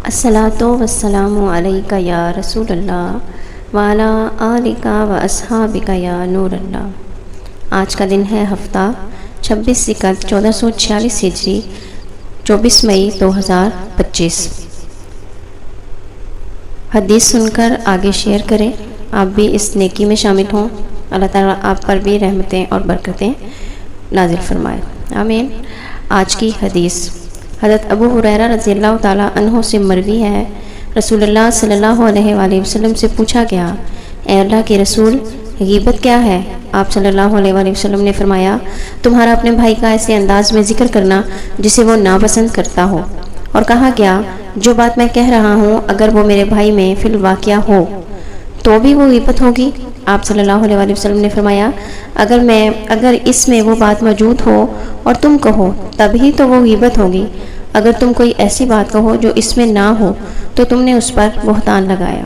الصلاۃ والسلام علیک یا رسول اللہ وعلی آلک و اصحابک یا نور اللہ۔ آج کا دن ہے ہفتہ 26 ذوالقعدہ 1446 ہجری 24 مئی 2025۔ حدیث سن کر آگے شیئر کریں، آپ بھی اس نیکی میں شامل ہوں۔ اللہ تعالیٰ آپ پر بھی رحمتیں اور برکتیں نازل فرمائے، آمین۔ آج کی حدیث حضرت ابو ہریرہ رضی اللہ تعالیٰ عنہ سے مروی ہے، رسول اللہ صلی اللہ علیہ وآلہ وسلم سے پوچھا گیا، اے اللہ کے رسول، غیبت کیا ہے؟ آپ صلی اللہ علیہ وآلہ وسلم نے فرمایا، تمہارا اپنے بھائی کا ایسے انداز میں ذکر کرنا جسے وہ ناپسند کرتا ہو۔ اور کہا گیا، جو بات میں کہہ رہا ہوں اگر وہ میرے بھائی میں فی الواقعہ ہو تو بھی وہ غیبت ہوگی؟ آپ صلی اللہ علیہ وآلہ وسلم نے فرمایا، اگر اس میں وہ بات موجود ہو اور تم کہو تب ہی تو وہ غیبت ہوگی۔ اگر تم کوئی ایسی بات کہو جو اس میں نہ ہو تو تم نے اس پر بہتان لگایا۔